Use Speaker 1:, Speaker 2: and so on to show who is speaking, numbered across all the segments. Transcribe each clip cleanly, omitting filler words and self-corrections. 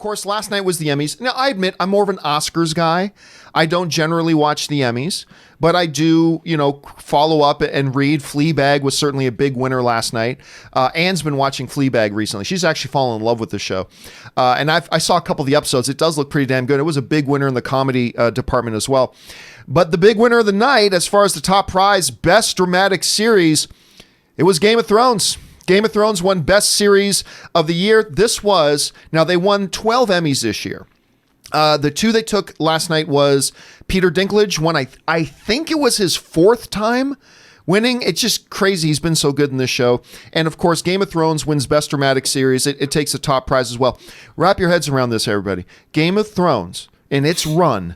Speaker 1: course, last night was the Emmys. Now, I admit I'm more of an Oscars guy. I don't generally watch the Emmys, but I do, follow up and read. Fleabag was certainly a big winner last night. Anne's been watching Fleabag recently. She's actually fallen in love with the show. And I saw a couple of the episodes. It does look pretty damn good. It was a big winner in the comedy department as well. But the big winner of the night, as far as the top prize, Best Dramatic Series, it was Game of Thrones. Game of Thrones won Best Series of the Year. Now they won 12 Emmys this year. The two they took last night was Peter Dinklage won, I think it was his fourth time winning. It's just crazy. He's been so good in this show. And of course, Game of Thrones wins Best Dramatic Series. It takes the top prize as well. Wrap your heads around this, everybody. Game of Thrones, in its run,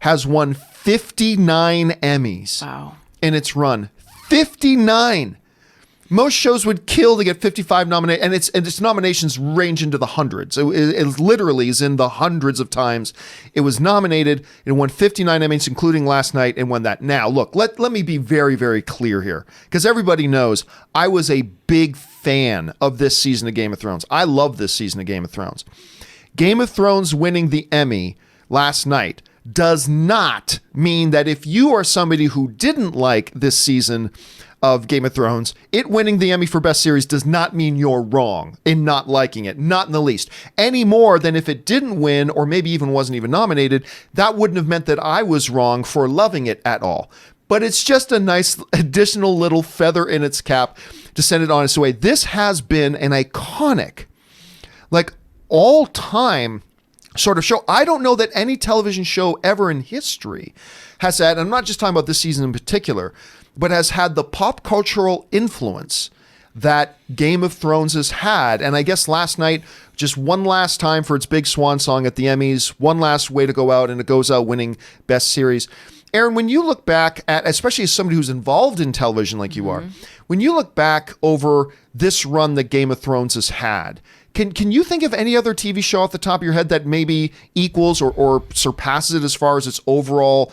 Speaker 1: has won 59 Emmys. Wow. In its run. 59. Most shows would kill to get 55 nominations, and its nominations range into the hundreds. It literally is in the hundreds of times it was nominated. It won 59 Emmys, including last night, and won that. Now, look, let me be very, very clear here, because everybody knows I was a big fan of this season of Game of Thrones. I love this season of Game of Thrones. Game of Thrones winning the Emmy last night does not mean that if you are somebody who didn't like this season of Game of Thrones, it winning the Emmy for Best Series does not mean you're wrong in not liking it, not in the least. Any more than if it didn't win, or maybe even wasn't even nominated, that wouldn't have meant that I was wrong for loving it at all. But it's just a nice additional little feather in its cap to send it on its way. This has been an iconic, all-time sort of show. I don't know that any television show ever in history has had, and I'm not just talking about this season in particular, but has had the pop cultural influence that Game of Thrones has had. And I guess last night, just one last time for its big swan song at the Emmys, one last way to go out, and it goes out winning Best Series. Aaron, when you look back at, especially as somebody who's involved in television like you are, when you look back over this run that Game of Thrones has had, can you think of any other TV show off the top of your head that maybe equals or surpasses it as far as its overall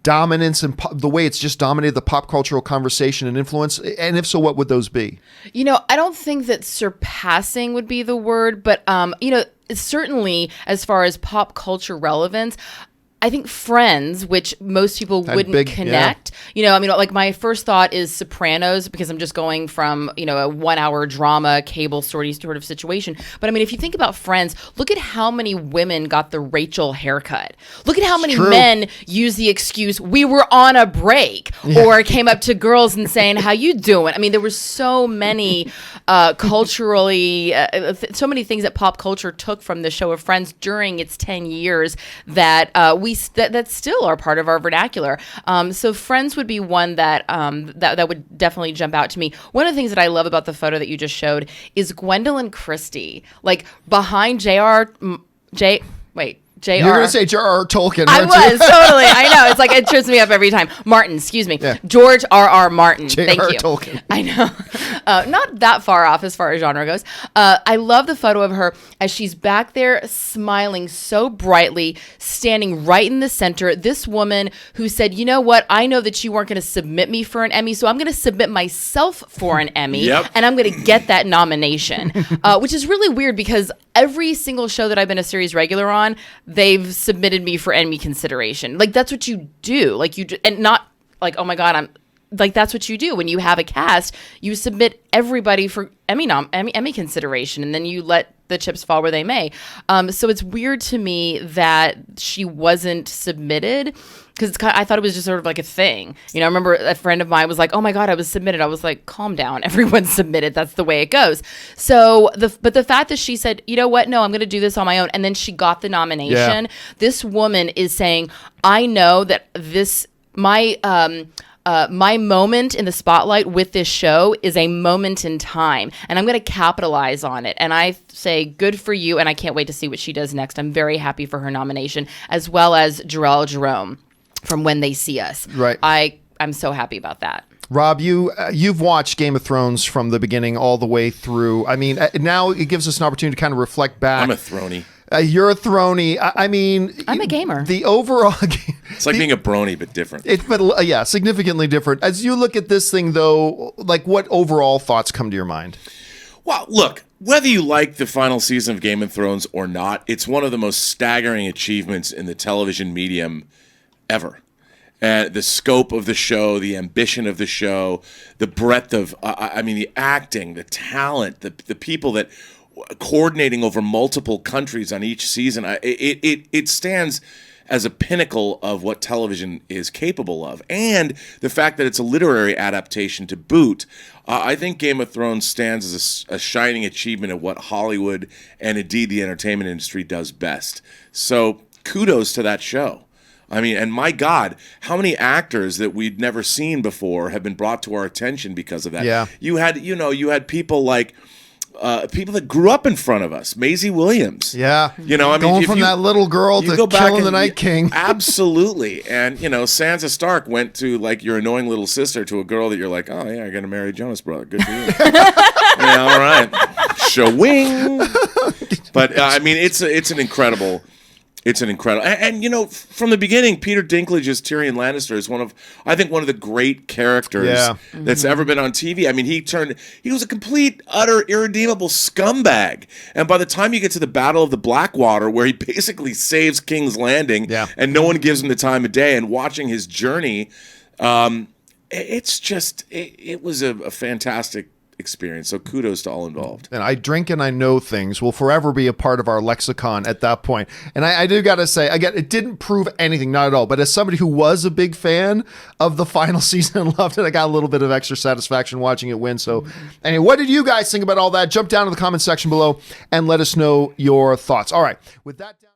Speaker 1: dominance and the way it's just dominated the pop cultural conversation and influence? And if so, what would those be?
Speaker 2: I don't think that surpassing would be the word, but certainly as far as pop culture relevance, I think Friends, which most people wouldn't connect, my first thought is Sopranos, because I'm just going from, a 1 hour drama, cable sort of situation. But if you think about Friends, look at how many women got the Rachel haircut. Look at how many men use the excuse, we were on a break, or came up to girls and saying, how you doing? There were so many culturally, so many things that pop culture took from the show of Friends during its 10 years that that still are part of our vernacular. So Friends would be one that would definitely jump out to me. One of the things that I love about the photo that you just showed is Gwendolyn Christie, behind J.R.
Speaker 1: You're going to say J.R.R. Tolkien.
Speaker 2: I was, totally. I know. It's it trips me up every time. Martin, excuse me. Yeah. George R.R. Martin. Thank you.
Speaker 1: Tolkien.
Speaker 2: I know. Not that far off as far as genre goes. I love the photo of her as she's back there smiling so brightly, standing right in the center. This woman who said, you know what? I know that you weren't going to submit me for an Emmy, so I'm going to submit myself for an Emmy, and I'm going to get that nomination, which is really weird because every single show that I've been a series regular on, they've submitted me for Emmy consideration. That's what you do. And not oh my God, that's what you do. When you have a cast, you submit everybody for Emmy consideration, and then you let the chips fall where they may. So it's weird to me that she wasn't submitted, because I thought it was just sort of a thing. I remember a friend of mine was like, oh my God, I was submitted. I was like, calm down. Everyone's submitted. That's the way it goes. So but the fact that she said, you know what? No, I'm going to do this on my own. And then she got the nomination. Yeah. This woman is saying, I know that my moment in the spotlight with this show is a moment in time, and I'm going to capitalize on it. And I say, good for you, and I can't wait to see what she does next. I'm very happy for her nomination, as well as Jarrell Jerome from When They See Us.
Speaker 1: Right.
Speaker 2: I'm so happy about that.
Speaker 1: Rob, you've watched Game of Thrones from the beginning all the way through. Now it gives us an opportunity to kind of reflect back.
Speaker 3: I'm a Throny.
Speaker 1: You're a Throny.
Speaker 2: I'm a gamer.
Speaker 1: The overall
Speaker 3: it's like being a brony, but different. Significantly different. As you look at this thing, though, what overall thoughts come to your mind? Well, look, whether you like the final season of Game of Thrones or not, it's one of the most staggering achievements in the television medium ever. The scope of the show, the ambition of the show, the breadth of, the acting, the talent, the people that coordinating over multiple countries on each season. It stands as a pinnacle of what television is capable of. And the fact that it's a literary adaptation to boot, I think Game of Thrones stands as a shining achievement of what Hollywood and indeed the entertainment industry does best. So kudos to that show. I mean, and my God, how many actors that we'd never seen before have been brought to our attention because of that?
Speaker 1: Yeah.
Speaker 3: You had people like people that grew up in front of us, Maisie Williams.
Speaker 1: Yeah.
Speaker 3: Going
Speaker 1: from that little girl to killing the Night King.
Speaker 3: Absolutely. And, Sansa Stark went to like your annoying little sister to a girl that you're like, oh, yeah, I'm going to marry Jonas Brother. Good for you. Yeah, all right. Shawing. But, it's an incredible... It's an incredible, and from the beginning, Peter Dinklage's Tyrion Lannister is one of the great characters that's ever been on TV. I mean, he was a complete, utter, irredeemable scumbag, and by the time you get to the Battle of the Blackwater, where he basically saves King's Landing, and no one gives him the time of day, and watching his journey, it was a fantastic experience. So kudos to all involved.
Speaker 1: And I drink and I know things will forever be a part of our lexicon at that point. And I do got to say, again, it didn't prove anything, not at all. But as somebody who was a big fan of the final season and loved it, I got a little bit of extra satisfaction watching it win. So anyway, what did you guys think about all that? Jump down to the comment section below and let us know your thoughts. All right. With that down